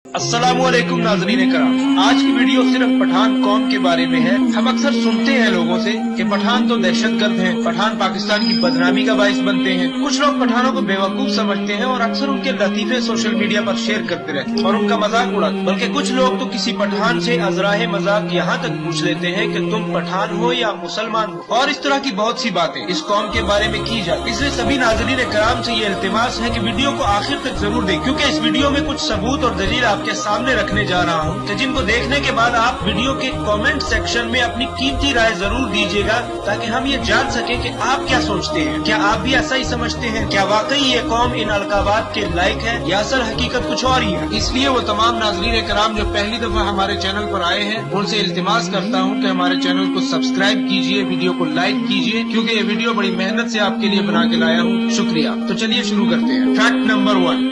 अस्सलामुअलैकुम नाज़रीन कराम, आज की वीडियो सिर्फ पठान कौम के बारे में है। हम अक्सर सुनते हैं लोगों से कि पठान तो दहशतगर्द हैं, पठान पाकिस्तान की बदनामी का बाइस बनते हैं। कुछ लोग पठानों को बेवकूफ समझते हैं और अक्सर उनके लतीफे सोशल मीडिया पर शेयर करते रहते हैं और उनका मजाक उड़ाते। बल्कि कुछ लोग तो किसी पठान से अजराहे मजाक यहाँ तक पूछ लेते हैं कि तुम पठान हो या मुसलमान हो, और इस तरह की बहुत सी बातें इस कौम के बारे में की जाती। इसलिए सभी नाज़रीन कराम से ये इल्तिमास है कि वीडियो को आखिर तक जरूर देखें, क्योंकि इस वीडियो में कुछ सबूत और दलील आपके सामने रखने जा रहा हूँ कि जिनको देखने के बाद आप वीडियो के कमेंट सेक्शन में अपनी कीमती राय जरूर दीजिएगा, ताकि हम ये जान सके कि आप क्या सोचते हैं। क्या आप भी ऐसा ही समझते हैं? क्या वाकई ये कौम इन अलकाबात के लायक है या असल हकीकत कुछ और ही है? इसलिए वो तमाम नाज़रीन कराम जो पहली दफा हमारे चैनल पर आए हैं, उनसे इल्तिमास करता हूँ कि हमारे चैनल को सब्सक्राइब कीजिए, वीडियो को लाइक कीजिए, क्योंकि ये वीडियो बड़ी मेहनत से आपके लिए बना के लाया हूँ। शुक्रिया। तो चलिए शुरू करते हैं। Fact number 1।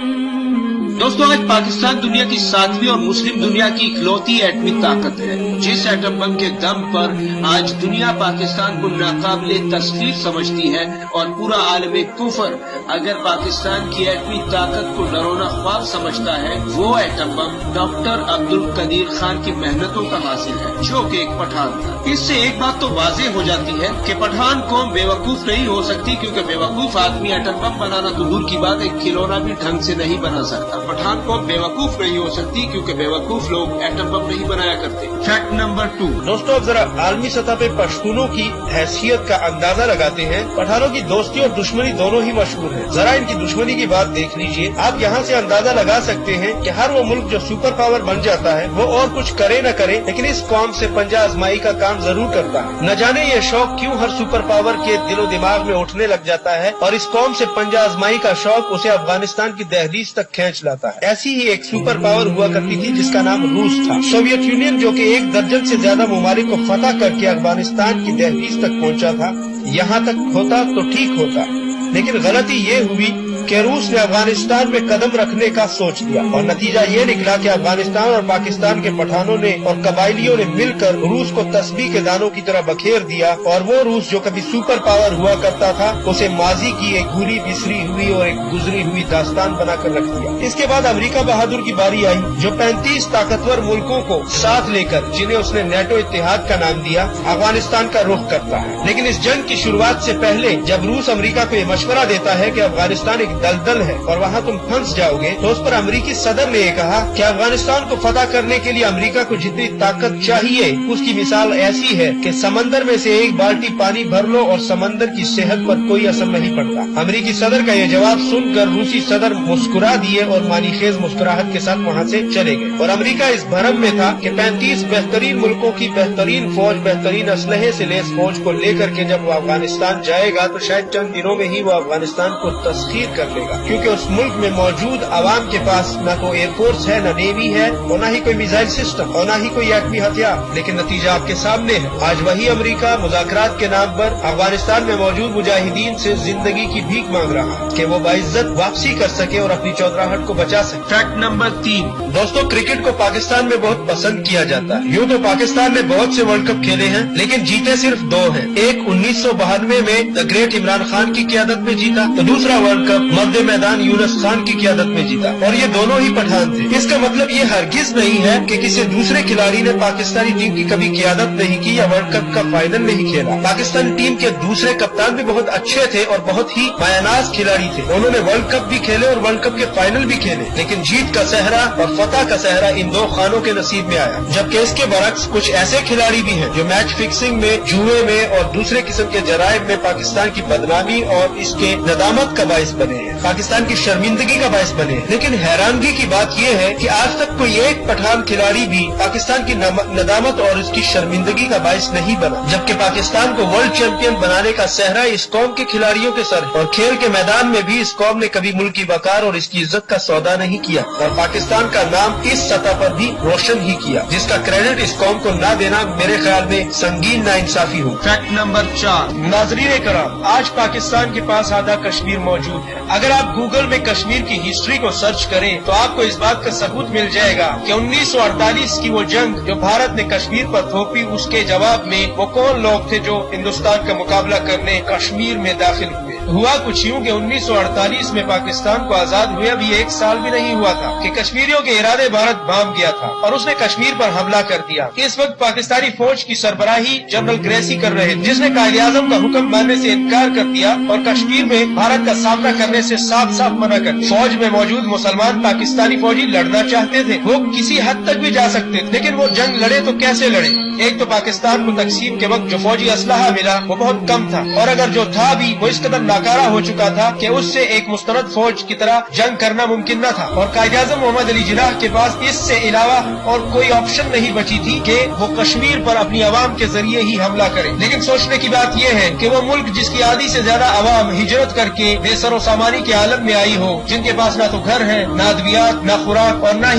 दोस्तों, आज पाकिस्तान दुनिया की 7वीं और मुस्लिम दुनिया की इकलौती एटमी ताकत है। जिस एटम बम के दम पर आज दुनिया पाकिस्तान को नाकाबिले तस्लीम समझती है और पूरा आलम कुफर अगर पाकिस्तान की एटमी ताकत को डरोना ख्वाब समझता है, वो atom bomb doctor Abdul Qadeer Khan की मेहनतों का हासिल है, जो कि एक पठान था। इससे एक बात तो वाज़ेह हो जाती है कि पठान कौम बेवकूफ नहीं हो सकती, क्योंकि बेवकूफ आदमी एटम बम बनाना तो दूर की बात, एक खिलौना भी ढंग से नहीं बना सकता। पठान कौम बेवकूफ नहीं हो सकती, क्योंकि बेवकूफ लोग एटम बम नहीं बनाया करते। Fact number 2। दोस्तों, अब जरा आलमी सतह पे पश्तूनों की हैसियत का अंदाजा लगाते हैं। पठानों की दोस्ती और दुश्मनी दोनों ही मशहूर है। जरा इनकी दुश्मनी की बात देख लीजिए। आप यहाँ से अंदाजा लगा सकते हैं कि हर वो मुल्क जो सुपर पावर बन जाता है, वो और कुछ करे न करे, लेकिन इस कौम से पंजा आजमाई का काम जरूर करता है। न जाने ये शौक क्यों हर सुपर पावर के दिलो दिमाग में उठने लग जाता है, और इस कौम से पंजा आजमाई का शौक उसे अफगानिस्तान की दहलीज तक खींच लाता है। ऐसी ही एक सुपर पावर हुआ करती थी जिसका नाम रूस था। सोवियत यूनियन, जो कि 1 दर्जन से ज्यादा ममालिक को फतह करके अफगानिस्तान की दहलीज तक पहुंचा था। यहाँ तक होता तो ठीक होता, लेकिन गलती ये हुई कि रूस ने अफगानिस्तान में कदम रखने का सोच लिया, और नतीजा ये निकला कि अफगानिस्तान और पाकिस्तान के पठानों ने और कबाइलियों ने मिलकर रूस को तस्बीह के दानों की तरह बखेर दिया, और वो रूस जो कभी सुपर पावर हुआ करता था, उसे माजी की एक भूली बिसरी हुई और एक गुजरी हुई दास्तान बनाकर रख दिया। इसके बाद अमेरिका बहादुर की बारी आई, जो 35 ताकतवर मुल्कों को साथ लेकर, जिन्हें उसने नेटो इत्तेहाद का नाम दिया, अफगानिस्तान का रुख करता है। लेकिन इस जंग की शुरुआत से पहले जब रूस अमेरिका को ये मशवरा देता है कि अफगानिस्तान एक दलदल है और वहाँ तुम फंस जाओगे, तो उस पर अमेरिकी सदर ने कहा कि अफगानिस्तान को फतह करने के लिए अमेरिका को जितनी ताकत चाहिए, उसकी मिसाल ऐसी है कि समंदर में से एक बाल्टी पानी भर लो और समंदर की सेहत पर कोई असर नहीं पड़ता। अमेरिकी सदर का यह जवाब सुनकर रूसी सदर मुस्कुरा दिए और मानीखेज मुस्कुराहट के साथ वहाँ से चले गए। और अमेरिका इस भरम में था कि 35 बेहतरीन मुल्कों की बेहतरीन फौज, बेहतरीन असलहे से लेस फौज को लेकर के जब वो अफगानिस्तान जाएगा, तो शायद चंद दिनों में ही वो अफगानिस्तान को तस्खीर कर लेगा, क्योंकि उस मुल्क में मौजूद आवाम के पास न कोई एयरफोर्स है, न नेवी है, और न ही कोई मिसाइल सिस्टम, और न ही कोई एटमी हथियार। लेकिन नतीजा आपके सामने है। आज वही अमेरिका मुज़ाकरात के नाम पर अफगानिस्तान में मौजूद मुजाहिदीन से जिंदगी की भीख मांग रहा है कि वो बाइज्जत वापसी कर सके और अपनी चौधराहट को बचा सके। Fact number 3। दोस्तों, क्रिकेट को पाकिस्तान में बहुत पसंद किया जाता है। यूँ तो पाकिस्तान ने बहुत से वर्ल्ड कप खेले हैं, लेकिन जीते सिर्फ 2 हैं। एक 1992 में द ग्रेट इमरान खान की क़यादत में जीता, तो दूसरा वर्ल्ड कप मर्द मैदान यूनुस खान की क़यादत में जीता, और ये दोनों ही पठान थे। इसका मतलब ये हरगिज नहीं है कि किसी दूसरे खिलाड़ी ने पाकिस्तानी टीम की कभी क़यादत नहीं की या वर्ल्ड कप का फाइनल नहीं खेला। पाकिस्तानी टीम के दूसरे कप्तान भी बहुत अच्छे थे और बहुत ही मायनाज खिलाड़ी थे। उन्होंने वर्ल्ड कप भी खेले और वर्ल्ड कप के फाइनल भी खेले, लेकिन जीत का सहरा और फतह का सहरा इन 2 खानों के नसीब में आया। जबकि इसके बरक्स कुछ ऐसे खिलाड़ी भी हैं जो मैच फिक्सिंग में, जुए में और दूसरे किस्म के जराइम में पाकिस्तान की बदनामी और इसके नदामत का बाइस बने हैं, पाकिस्तान की शर्मिंदगी का बाइस बने। लेकिन हैरानगी की बात यह है कि आज तक कोई एक पठान खिलाड़ी भी पाकिस्तान की नदामत और इसकी शर्मिंदगी का बाइस नहीं बना, जबकि पाकिस्तान को वर्ल्ड चैंपियन बनाने का सहरा इस कौम के खिलाड़ियों के सर है। और खेल के मैदान में भी इस कौम ने कभी मुल्क की वकार और इसकी इज्जत का सौदा नहीं किया, और पाकिस्तान का नाम इस सतह पर भी रोशन ही किया, जिसका क्रेडिट इस कौम को न देना मेरे ख्याल में संगीन नाइंसाफी हो। Fact number 4। नाज़रीन कराम, आज पाकिस्तान के पास आधा कश्मीर मौजूद है। अगर आप गूगल में कश्मीर की हिस्ट्री को सर्च करें तो आपको इस बात का सबूत मिल जाएगा कि 1948 की वो जंग जो भारत ने कश्मीर पर थोपी, उसके जवाब में वो कौन लोग थे जो हिंदुस्तान का मुकाबला करने कश्मीर में दाखिल हुए। ہوا کچھ یوں کہ 1948 میں پاکستان کو آزاد ہوئے ابھی 1 سال بھی نہیں ہوا تھا کہ کشمیریوں کے ارادے بھارت بھانپ گیا تھا اور اس نے کشمیر پر حملہ کر دیا۔ اس وقت پاکستانی فوج کی سربراہی جنرل گریسی کر رہے تھے، جس نے قائد اعظم کا حکم ماننے سے انکار کر دیا اور کشمیر میں بھارت کا سامنا کرنے سے صاف صاف منع کر دیا۔ فوج میں موجود مسلمان پاکستانی فوجی لڑنا چاہتے تھے، وہ کسی حد تک بھی جا سکتے تھے، لیکن وہ جنگ لڑے تو کیسے لڑے؟ ایک تو پاکستان کو تقسیم کے وقت جو فوجی اسلحہ ملا وہ بہت کم تھا، اور اگر جو تھا بھی وہ اس قدر ناکارہ ہو چکا تھا کہ اس سے ایک مستند فوج کی طرح جنگ کرنا ممکن نہ تھا، اور قائد اعظم محمد علی جناح کے پاس اس سے علاوہ اور کوئی آپشن نہیں بچی تھی کہ وہ کشمیر پر اپنی عوام کے ذریعے ہی حملہ کرے۔ لیکن سوچنے کی بات یہ ہے کہ وہ ملک جس کی آدھی سے زیادہ عوام ہجرت کر کے بے سر و سامانی کے عالم میں آئی ہو، جن کے پاس نہ تو گھر ہے، نہ ادویات، نہ خوراک اور نہ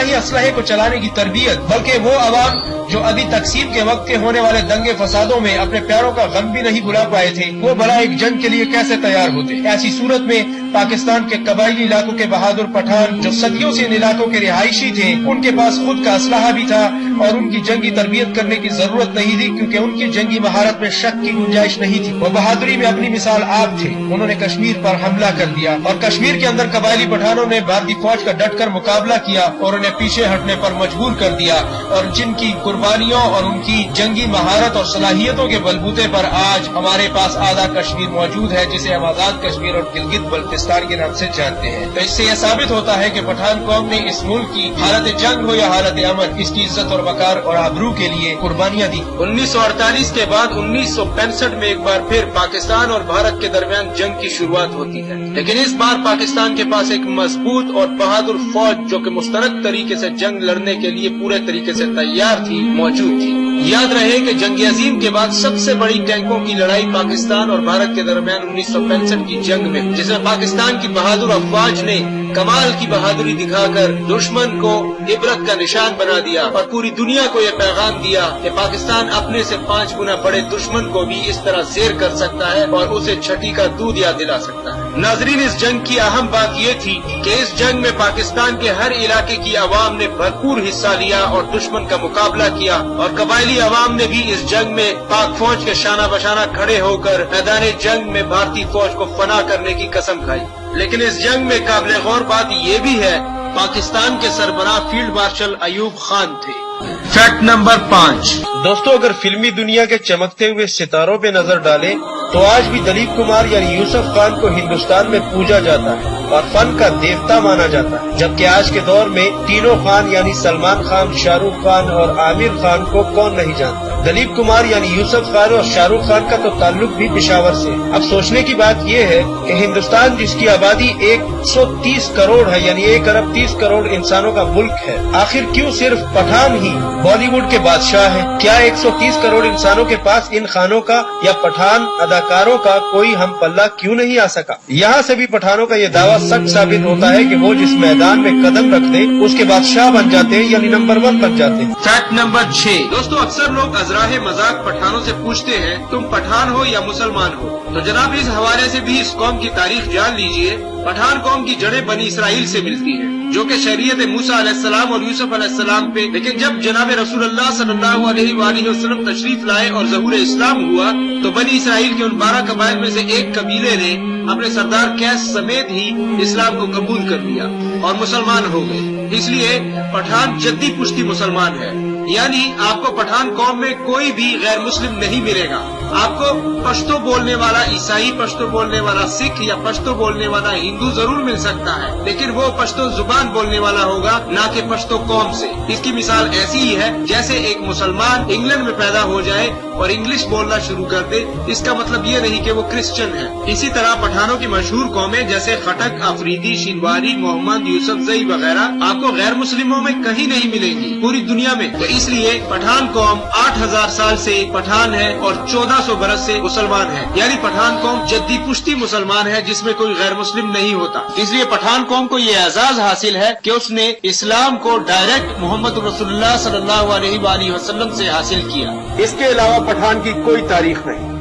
ہی اسلحے کو چلانے کی تربیت، بلکہ وہ عوام جو ابھی تقسیم کے وقت کے ہونے والے دنگے فسادوں میں اپنے پیاروں کا غم بھی نہیں بھلا پائے تھے، وہ بھلا ایک جنگ کے لیے کیسے تیار ہوتے؟ ایسی صورت میں پاکستان کے قبائلی علاقوں کے بہادر پٹھان جو صدیوں سے ان علاقوں کے رہائشی تھے، ان کے پاس خود کا اسلحہ بھی تھا اور ان کی جنگی تربیت کرنے کی ضرورت نہیں تھی، کیونکہ ان کی جنگی مہارت میں شک کی گنجائش نہیں تھی۔ وہ بہادری میں اپنی مثال آپ تھے۔ انہوں نے کشمیر پر حملہ کر دیا اور کشمیر کے اندر قبائلی پٹھانوں نے بھارتی فوج کا ڈٹ کر مقابلہ کیا اور انہیں پیچھے ہٹنے پر مجبور کر دیا، اور جن کی قربانیوں اور ان کی جنگی مہارت اور صلاحیتوں کے بلبوتے پر آج ہمارے پاس آدھا کشمیر موجود ہے، جسے ہم آزاد کشمیر اور گلگت بلتستان کے نام سے جانتے ہیں۔ تو اس سے یہ ثابت ہوتا ہے کہ پٹھان قوم نے اس ملک کی حالت جنگ ہو یا حالت امن، اس کی عزت اور وقار اور آبرو کے لیے قربانیاں دی۔ 1948 کے بعد 1965 میں ایک بار پھر پاکستان اور بھارت کے درمیان جنگ کی شروعات ہوتی ہے، لیکن اس بار پاکستان کے پاس ایک مضبوط اور بہادر فوج جو کہ مستند طریقے سے جنگ لڑنے کے لیے پورے طریقے سے تیار تھی، موجود تھی۔ یاد رہے کہ جنگ عظیم کے بعد سب سے بڑی ٹینکوں کی لڑائی پاکستان اور بھارت کے درمیان 1965 کی جنگ میں، جس میں پاکستان کی بہادر افواج نے کمال کی بہادری دکھا کر دشمن کو عبرت کا نشان بنا دیا اور پوری دنیا کو یہ پیغام دیا کہ پاکستان اپنے سے 5 گنا بڑے دشمن کو بھی اس طرح زیر کر سکتا ہے اور اسے چھٹی کا دودھ یاد دلا سکتا ہے۔ ناظرین، اس جنگ کی اہم بات یہ تھی کہ اس جنگ میں پاکستان کے ہر علاقے کی عوام نے بھرپور حصہ لیا اور دشمن کا مقابلہ کیا، اور قبائلی عوام نے بھی اس جنگ میں پاک فوج کے شانہ بشانہ کھڑے ہو کر میدان جنگ میں بھارتی فوج کو فنا کرنے کی قسم کھائی۔ لیکن اس جنگ میں قابل غور بات یہ بھی ہے، پاکستان کے سربراہ فیلڈ مارشل ایوب خان تھے۔ فیکٹ نمبر 5 دوستو، اگر فلمی دنیا کے چمکتے ہوئے ستاروں پہ نظر ڈالیں تو آج بھی دلیپ کمار یعنی یوسف خان کو ہندوستان میں پوجا جاتا ہے اور فن کا دیوتا مانا جاتا ہے، جبکہ آج کے دور میں تینوں خان یعنی سلمان خان، شاہ رخ خان اور عامر خان کو کون نہیں جانتا۔ دلیپ کمار یعنی یوسف خان اور شاہ رخ خان کا تو تعلق بھی پشاور سے۔ اب سوچنے کی بات یہ ہے کہ ہندوستان جس کی آبادی 130 کروڑ ہے، یعنی 1 ارب 30 کروڑ انسانوں کا ملک ہے، آخر کیوں صرف پٹھان ہی بالی ووڈ کے بادشاہ ہیں؟ کیا 130 کروڑ انسانوں کے پاس ان خانوں کا یا پٹھان اداکاروں کا کوئی ہم پلہ کیوں نہیں آ سکا؟ یہاں سے بھی پٹھانوں کا یہ دعویٰ سچ ثابت ہوتا ہے کہ وہ جس میدان میں قدم رکھ دیں اس کے بادشاہ بن جاتے ہیں، یعنی نمبر 1 بن جاتے ہیں۔ فیکٹ نمبر 6 دوستو، اکثر لوگ ازراہ مذاق پٹھانوں سے پوچھتے ہیں تم پٹھان ہو یا مسلمان ہو؟ تو جناب اس حوالے سے بھی اس قوم کی تاریخ جان لیجئے۔ پٹھان قوم کی جڑیں بنی اسرائیل سے ملتی ہیں، جو کہ شریعت موسیٰ علیہ السلام اور یوسف علیہ السلام پہ، لیکن جب جناب رسول اللہ صلی اللہ علیہ وآلہ وسلم تشریف لائے اور ظہور اسلام ہوا تو بنی اسرائیل کے ان 12 قبائل میں سے ایک قبیلے نے اپنے سردار قیس سمیت ہی اسلام کو قبول کر لیا اور مسلمان ہو گئے۔ اس لیے پٹھان جدی پشتی مسلمان ہے، یعنی آپ کو پٹھان قوم میں کوئی بھی غیر مسلم نہیں ملے گا۔ آپ کو پشتو بولنے والا عیسائی، پشتو بولنے والا سکھ یا پشتو بولنے والا ہندو ضرور مل سکتا ہے، لیکن وہ پشتو زبان بولنے والا ہوگا، نہ کہ پشتو قوم سے۔ اس کی مثال ایسی ہی ہے جیسے ایک مسلمان انگلینڈ میں پیدا ہو جائے اور انگلش بولنا شروع کر دے، اس کا مطلب یہ نہیں کہ وہ کرسچن ہے۔ اسی طرح پٹھانوں کی مشہور قومیں جیسے خٹک، افریدی، شینواری، محمد، یوسف زئی وغیرہ آپ کو غیر مسلموں میں کہیں نہیں ملیں گی پوری دنیا میں۔ تو اس لیے پٹھان قوم 8000 سال سے پٹھان ہے اور 1400 برس سے مسلمان ہے، یعنی پٹھان قوم جدی پشتی مسلمان ہے جس میں کوئی غیر مسلم نہیں ہوتا۔ اس لیے پٹھان قوم کو یہ اعزاز حاصل ہے کہ اس نے اسلام کو ڈائریکٹ محمد رسول اللہ صلی اللہ علیہ وآلہ وسلم سے حاصل کیا۔ اس کے علاوہ پٹھان کی کوئی تاریخ نہیں۔